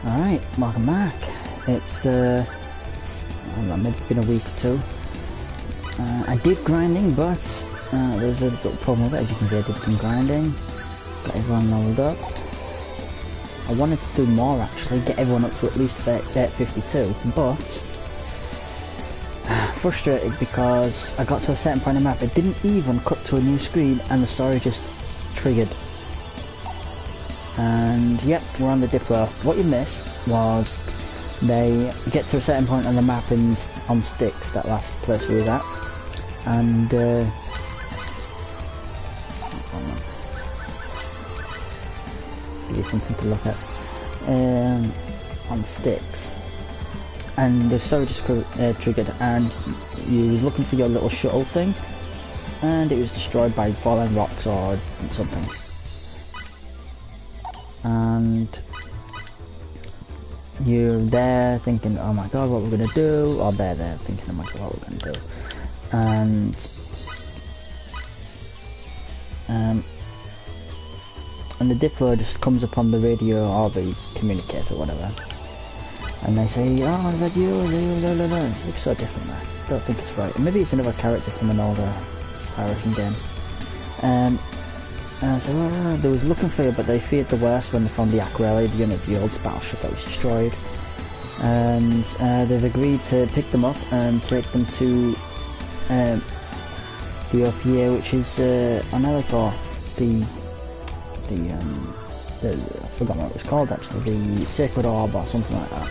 Alright, welcome back. It's, I don't know, maybe been a week or two. I did grinding, but there's a little problem with it. As you can see, I did some grinding. Got everyone leveled up. I wanted to do more actually, get everyone up to at least 52, but frustrated because I got to a certain point in the map, it didn't even cut to a new screen and the story just triggered. And yep, we're on the Diplo. What you missed was they get to a certain point on the map on Styx, that last place we was at, and give you something to look at on Styx, and the story just triggered, and you was looking for your little shuttle thing, and it was destroyed by falling rocks or something. And you're there thinking, oh my god, what we're gonna do, or they're there thinking, oh my god, what we're gonna do, and the Diplo just comes up on the radio or the communicator, whatever, and they say, oh, is that you? No, it looks so different there. Don't think it's right. Maybe it's another character from an older Star Ocean game. And I said, well, they was looking for you, but they feared the worst when they found the Aquarelli, the old battleship that was destroyed. And they've agreed to pick them up and take them to the OPA, which is on Ellicor, I forgot what it was called actually, the Sacred Orb or something like that.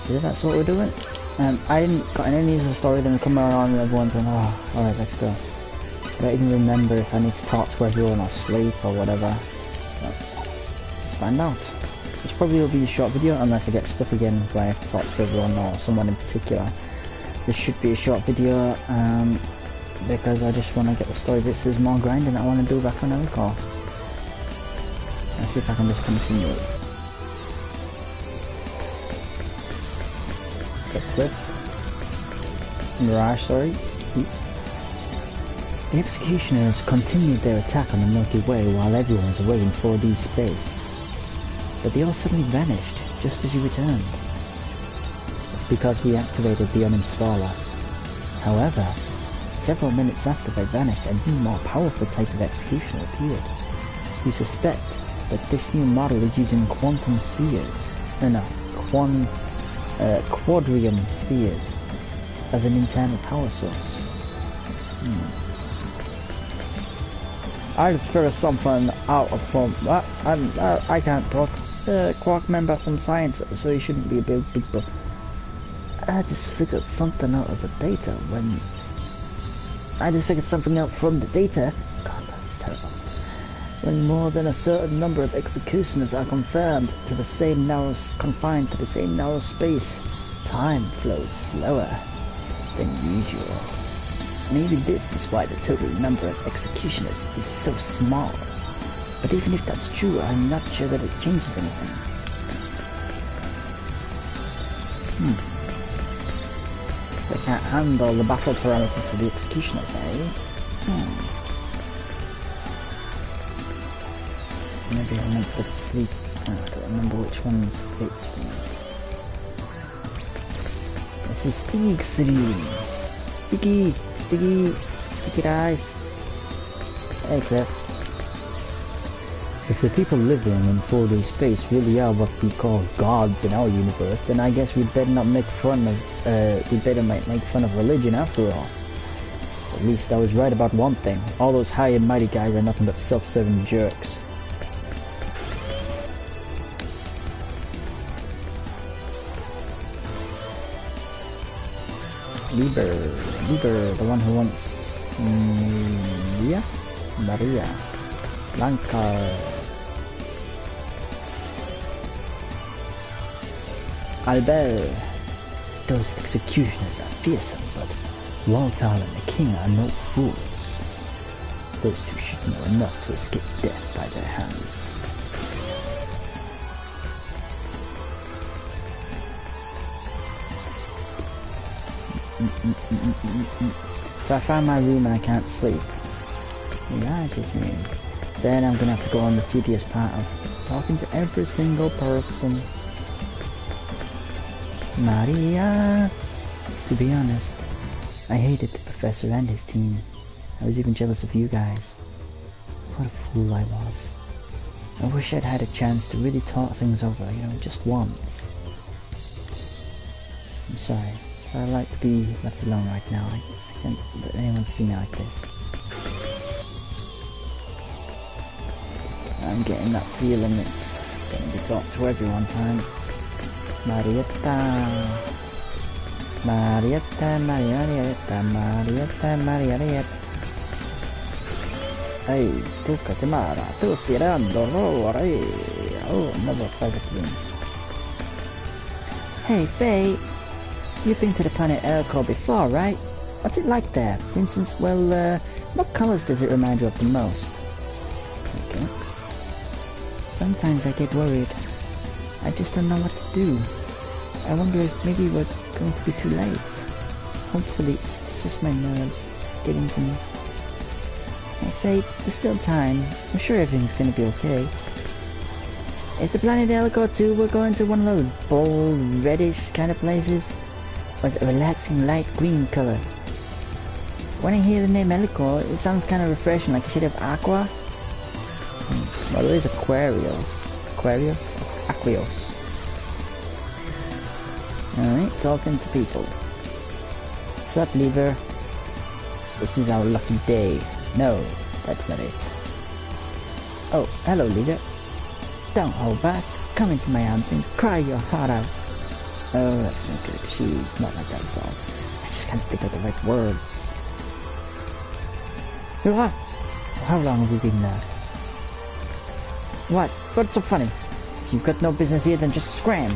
So that's what we're doing. I didn't got in any of the story, then come around and everyone's like, oh, alright, let's go. I don't even remember if I need to talk to everyone or sleep or whatever. But let's find out. This probably will be a short video unless I get stuck again where I have to talk to everyone or someone in particular. This should be a short video because I just want to get the story bits. There's more grinding I want to do back on Ellicor. Let's see if I can just continue it. Clip. Mirage, sorry. Oops. The Executioners continued their attack on the Milky Way while everyone was away in 4D space. But they all suddenly vanished, just as you returned. It's because we activated the uninstaller. However, several minutes after they vanished, a new, more powerful type of Executioner appeared. You suspect that this new model is using quantum spheres. Quadrium spheres as an internal power source. I just figured something out from that. I can't talk. Quark member from science, so he shouldn't be a big book. I just figured something out of the data when I just figured something out from the data. God, that's terrible. When more than a certain number of executioners are confined to the same narrow space, time flows slower than usual. Maybe this is why the total number of executioners is so small. But even if that's true, I'm not sure that it changes anything. They can't handle the battle parameters for the executioners, eh? Maybe I meant to go to sleep. I don't remember which one's fits for me. This is Stig's room. Sticky eyes. Hey Cliff. If the people living in 4D space really are what we call gods in our universe, then I guess we'd better not make fun of make fun of religion after all. At least I was right about one thing. All those high and mighty guys are nothing but self-serving jerks. Lieber, the one who wants Maria, Blanca, Albert. Those executioners are fearsome, but Walter and the king are no fools. Those two should know enough to escape death by their hands. If I find my room and I can't sleep, yeah, it's just me. Then I'm gonna have to go on the tedious part of talking to every single person. Maria! To be honest, I hated the professor and his team. I was even jealous of you guys. What a fool I was. I wish I'd had a chance to really talk things over, you know, just once. I'm sorry, but I'd like to be left alone right now. I can't let anyone see me like this. I'm getting that feeling it's going to be talked to every one time. Marietta. Marietta, Marietta, Marietta, Marietta. Ehi, tu Katamara, tu stai dando l'ore. Oh, another private room. Hey, Faye. You've been to the planet Elcor before, right? What's it like there? For instance, well, what colors does it remind you of the most? Okay. Sometimes I get worried. I just don't know what to do. I wonder if maybe we're going to be too late. Hopefully, it's just my nerves getting to me. Hey, Faith, there's still time. I'm sure everything's going to be okay. Is the planet Elcor too? We're going to one of those bold, reddish kind of places? Or is it a relaxing light green color? When I hear the name Elcor, it sounds kind of refreshing, like a shade of aqua. Well, there is Aquarius. Aquarius? Alright, talking to people. What's up, Lever? This is our lucky day. No, that's not it. Oh, hello, Leader. Don't hold back. Come into my arms and cry your heart out. Oh, that's not good. She's not like that at all. I just can't think of the right words. How long have we been there? What? What's so funny? If you've got no business here, then just scram.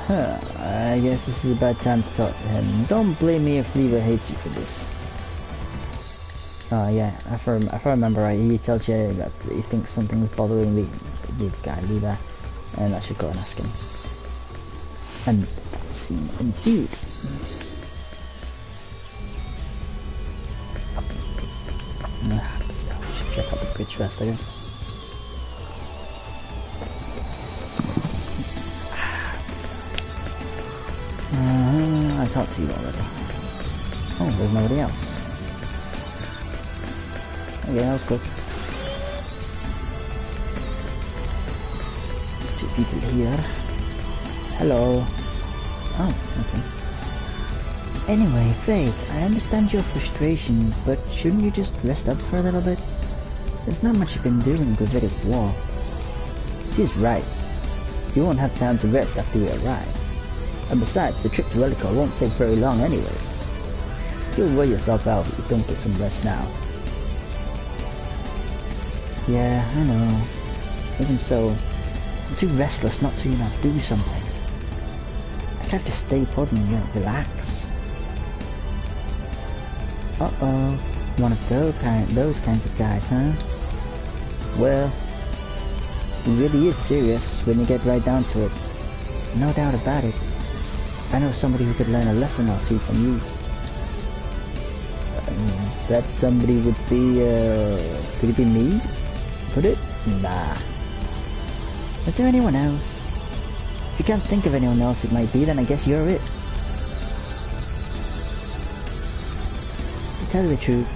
I guess this is a bad time to talk to him. Don't blame me if Lever hates you for this. Oh yeah, if I remember right, he tells you that he thinks something's bothering the guy, Lever, and I should go and ask him. And that scene ensued. Still, should check out the bridge first, I guess. I talked to you already. Oh, there's nobody else. Okay, that was quick. There's two people here. Hello. Oh, okay. Anyway, Fate, I understand your frustration, but shouldn't you just rest up for a little bit? There's not much you can do in Gravitic War. She's right. You won't have time to rest after we arrive. And besides, the trip to Elcor won't take very long anyway. You'll wear yourself out if you don't get some rest now. Yeah, I know. Even so, I'm too restless not to, do something. I have to stay put and, relax. Uh-oh. One of those kinds of guys, huh? Well, it really is serious when you get right down to it. No doubt about it. I know somebody who could learn a lesson or two from you. That somebody would be, could it be me? Could it? Nah. Is there anyone else? If you can't think of anyone else it might be, then I guess you're it. To tell you the truth,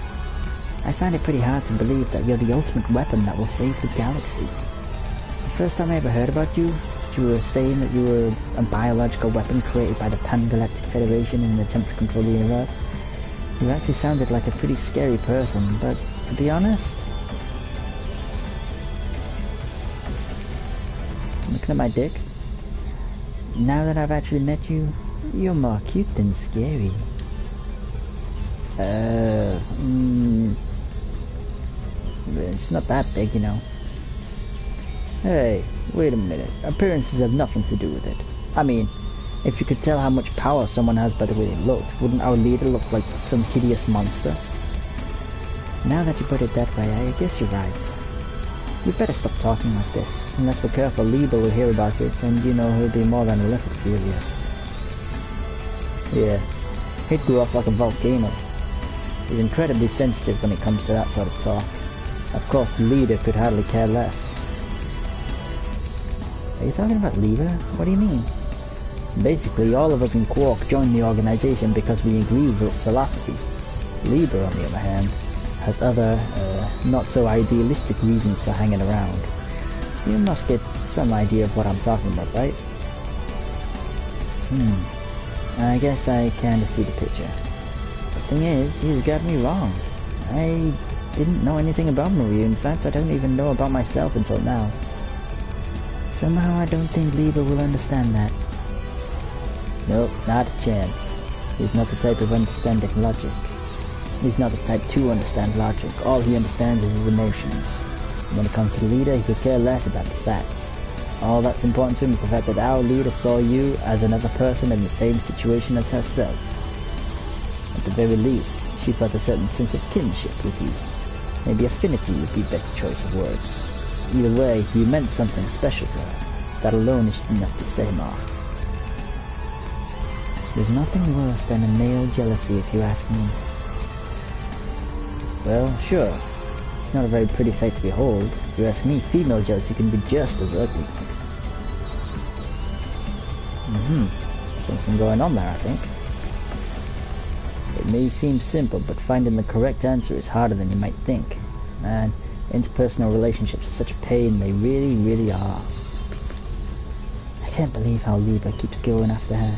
I find it pretty hard to believe that you're the ultimate weapon that will save the galaxy. The first time I ever heard about you, you were saying that you were a biological weapon created by the Pan-Galactic Federation in an attempt to control the universe. You actually sounded like a pretty scary person, but to be honest... Looking at my dick? Now that I've actually met you, you're more cute than scary. It's not that big, Hey, wait a minute. Appearances have nothing to do with it. I mean, if you could tell how much power someone has by the way they looked, wouldn't our leader look like some hideous monster? Now that you put it that way, I guess you're right. We'd better stop talking like this. Unless we're careful, Liebe will hear about it, and he'll be more than a little furious. Yeah, he'd go off like a volcano. He's incredibly sensitive when it comes to that sort of talk. Of course, the leader could hardly care less. Are you talking about Liber? What do you mean? Basically, all of us in Quark joined the organization because we agree with its philosophy. Liber, on the other hand, has other, not-so-idealistic reasons for hanging around. You must get some idea of what I'm talking about, right? I guess I kinda see the picture. The thing is, he's got me wrong. I didn't know anything about Maria. In fact, I don't even know about myself until now. Somehow I don't think Liber will understand that. Nope, not a chance. He's not the type of understanding logic. He's not the type to understand logic. All he understands is his emotions. When it comes to the leader, he could care less about the facts. All that's important to him is the fact that our leader saw you as another person in the same situation as herself. At the very least, she felt a certain sense of kinship with you. Maybe affinity would be a better choice of words. Either way, you meant something special to her. That alone is enough to set him off. There's nothing worse than a male jealousy, if you ask me. Well, sure. It's not a very pretty sight to behold. If you ask me, female jealousy can be just as ugly. Something going on there, I think. It may seem simple, but finding the correct answer is harder than you might think. Man, interpersonal relationships are such a pain, they really, really are. I can't believe how Liber keeps going after her.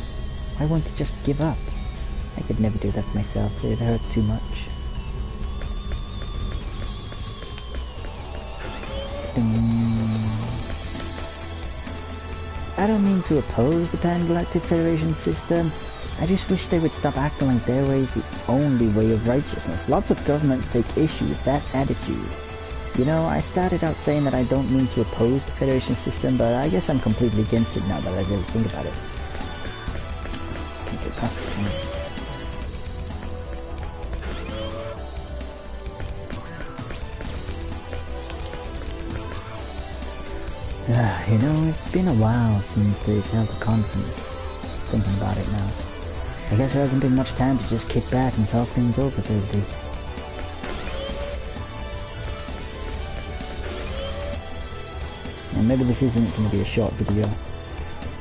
Why won't he just give up? I could never do that myself, it'd hurt too much. I don't mean to oppose the Pan-Galactic Federation system. I just wish they would stop acting like their way is the only way of righteousness. Lots of governments take issue with that attitude. You know, I started out saying that I don't mean to oppose the Federation system, but I guess I'm completely against it now that I really think about it. Can't get past it, man. You know, it's been a while since they've held a conference. Thinking about it now. I guess there hasn't been much time to just kick back and talk things over, Thursday. And maybe this isn't going to be a short video.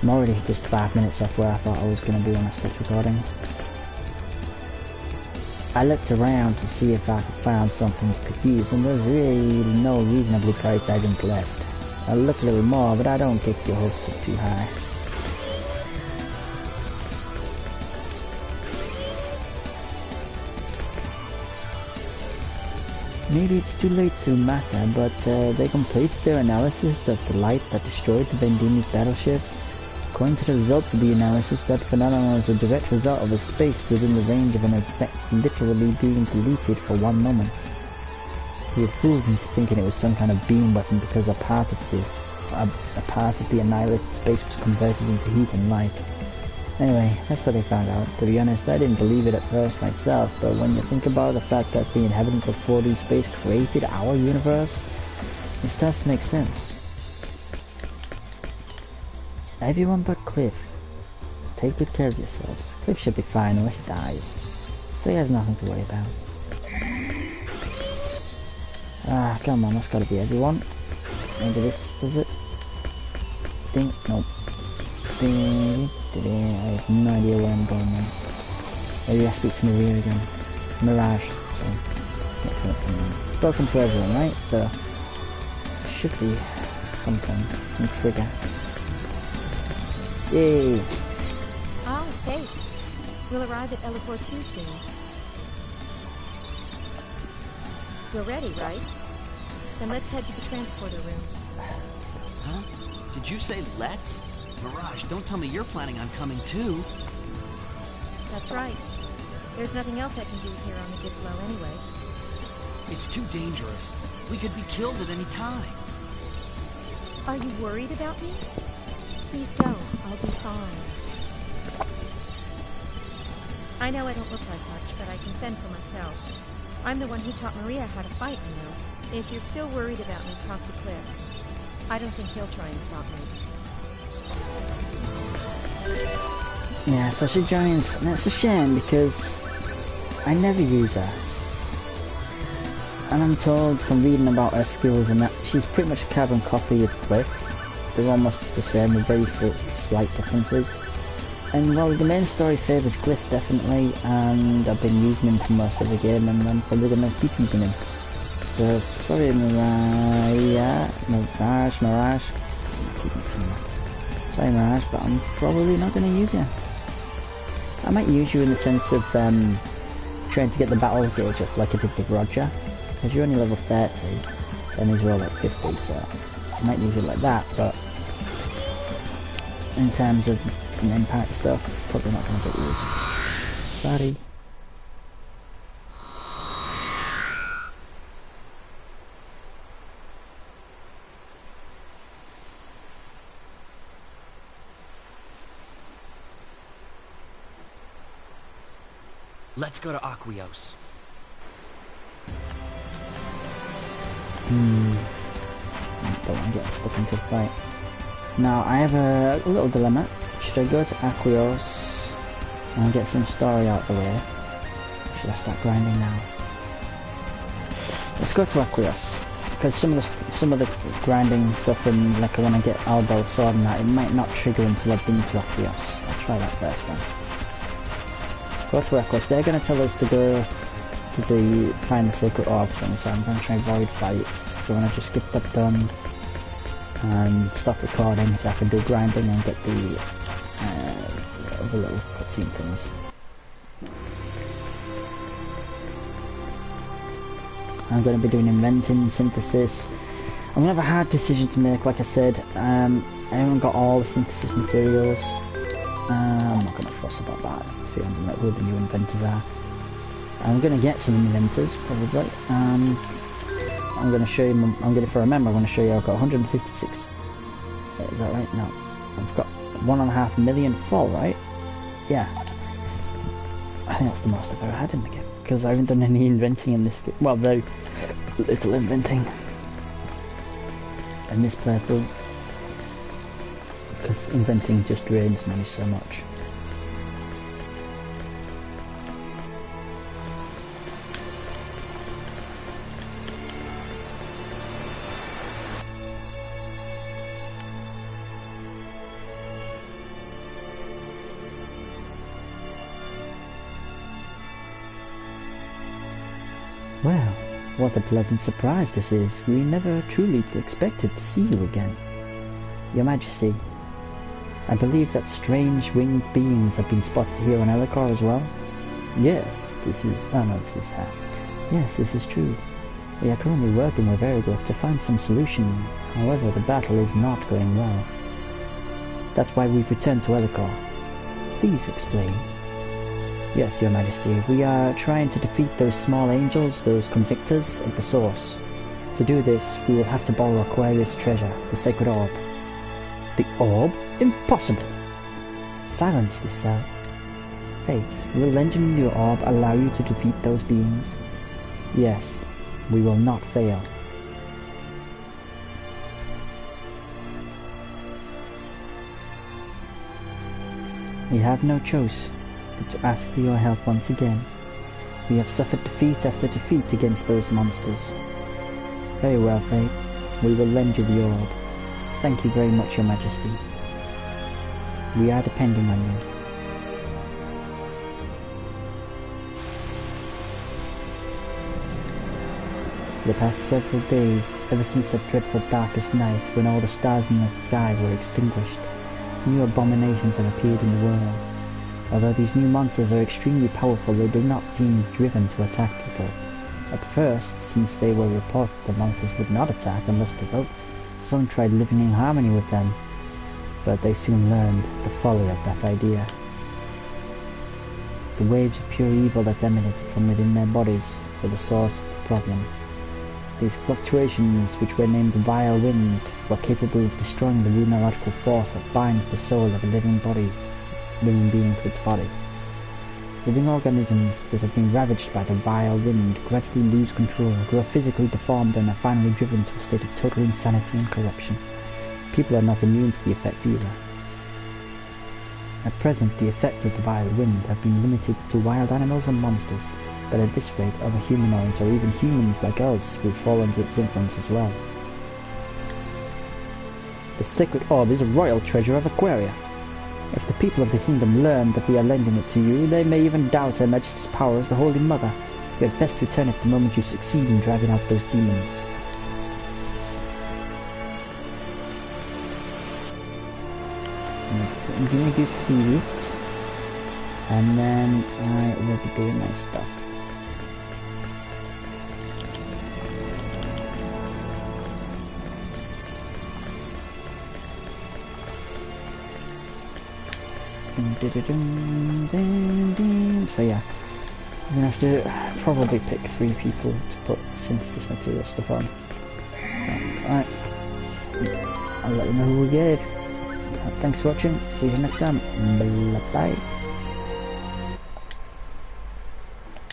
I'm already just 5 minutes off where I thought I was going to be when I stopped recording. I looked around to see if I could find something you could use, and there's really no reasonably priced items left. I'll look a little more, but I don't get your hopes up too high. Maybe it's too late to matter, but they completed their analysis of the light that destroyed the Vendimi's battleship. According to the results of the analysis, that phenomenon is a direct result of a space within the range of an effect literally being deleted for one moment. He had fooled me thinking it was some kind of beam weapon because a part of the annihilated space was converted into heat and light. Anyway, that's what they found out. To be honest, I didn't believe it at first myself, but when you think about the fact that the inhabitants of 4D space created our universe, it starts to make sense. Everyone but Cliff. Take good care of yourselves. Cliff should be fine unless he dies, so he has nothing to worry about. Ah, come on, that's gotta be everyone. Maybe this does it. Ding, nope. Ding, ding, I have no idea where I'm going now. Maybe I speak to Maria again. Mirage, sorry. Excellent. Spoken to everyone, right? So, there should be something, some trigger. Yay! Ah, Faith. We'll arrive at Elipore 2 soon. You're ready, right? Then let's head to the transporter room. Huh? Did you say let's? Mirage, don't tell me you're planning on coming too. That's right. There's nothing else I can do here on the Diplo anyway. It's too dangerous. We could be killed at any time. Are you worried about me? Please don't. I'll be fine. I know I don't look like much, but I can fend for myself. I'm the one who taught Maria how to fight, you know. If you're still worried about me, talk to Cliff. I don't think he'll try and stop me. Yeah, so she joins, and it's a shame because I never use her. And I'm told from reading about her skills and that she's pretty much a carbon copy of Cliff. They're almost the same with very slight differences. And while the main story favours Cliff definitely, and I've been using him for most of the game, and I'm probably going to keep using him. So sorry Mirage, keep mixing them. Sorry Mirage, but I'm probably not going to use you. I might use you in the sense of trying to get the battle gauge up like I did with Roger, because you're only level 30 and he's all like 50, so I might use it like that, but in terms of impact stuff, probably not going to get used. Sorry. Let's go to Aquios. Don't want to get stuck into a fight. Now, I have a little dilemma. Should I go to Aquios and get some story out of the way? Should I start grinding now? Let's go to Aquios. Because some of the grinding stuff, and like when I get Albo's sword and that, it might not trigger until I've been to Aquios. I'll try that first then. Go to Aquios. They're going to tell us to go to find the sacred orb thing, so I'm going to try void fights. So I'm going to just get that done and stop recording so I can do grinding and get the other little cutscene things. I'm going to be doing inventing, synthesis. I'm going to have a hard decision to make, like I said. I haven't got all the synthesis materials. I'm not going to fuss about that, to be honest, like who the new inventors are. I'm going to get some inventors, probably. I'm going to show you, if I remember, I'm going to show you I've got 156. Is that right? No. I've got 1.5 million full, right? Yeah. I think that's the most I've ever had in the game. Because I haven't done any inventing in this game. Well, very little inventing in this playthrough. Because inventing just drains money so much. Well, what a pleasant surprise this is. We never truly expected to see you again. Your Majesty, I believe that strange winged beings have been spotted here on Ellicor as well? Yes, this is... oh no, this is... yes, this is true. We are currently working with Erigov to find some solution. However, the battle is not going well. That's why we've returned to Ellicor. Please explain. Yes, Your Majesty, we are trying to defeat those small angels, those convictors of the Source. To do this, we will have to borrow Aquarius' treasure, the Sacred Orb. The Orb? Impossible! Silence this cell. Fate, will lending the Orb allow you to defeat those beings? Yes, we will not fail. We have no choice but to ask for your help once again. We have suffered defeat after defeat against those monsters. Very well, Fate. We will lend you the orb. Thank you very much, Your Majesty. We are depending on you. For the past several days, ever since that dreadful darkest night when all the stars in the sky were extinguished, new abominations have appeared in the world. Although these new monsters are extremely powerful, they do not seem driven to attack people. At first, since they were reported the monsters would not attack unless provoked, some tried living in harmony with them, but they soon learned the folly of that idea. The waves of pure evil that emanated from within their bodies were the source of the problem. These fluctuations, which were named the Vile Wind, were capable of destroying the runological force that binds the soul of a living being to its body. Living organisms that have been ravaged by the Vile Wind gradually lose control, grow physically deformed, and are finally driven to a state of total insanity and corruption. People are not immune to the effect either. At present, the effects of the Vile Wind have been limited to wild animals and monsters, but at this rate other humanoids or even humans like us will fall under its influence as well. The sacred orb is a royal treasure of Aquaria. If the people of the kingdom learn that we are lending it to you, they may even doubt Her Majesty's power as the Holy Mother. You had best return it the moment you succeed in driving out those demons. So I'm going to do seaweed, and then I will be doing my stuff. So yeah, I'm gonna have to probably pick 3 people to put synthesis material stuff on. Alright, I'll let you know who we gave. Thanks for watching, see you next time, bye bye.